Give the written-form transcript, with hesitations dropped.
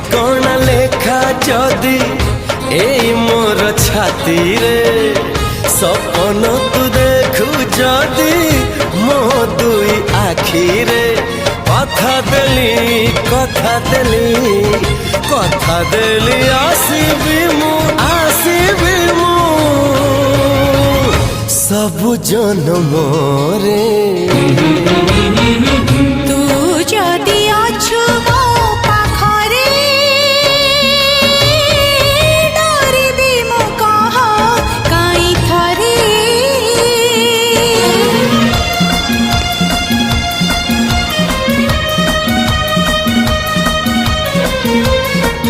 ठिकाना लेखा जदि ए मोर छाती रे सपन तू देखु जदि मो दुई आखी रे कथा देली आसीबी मु सब जन्म रे।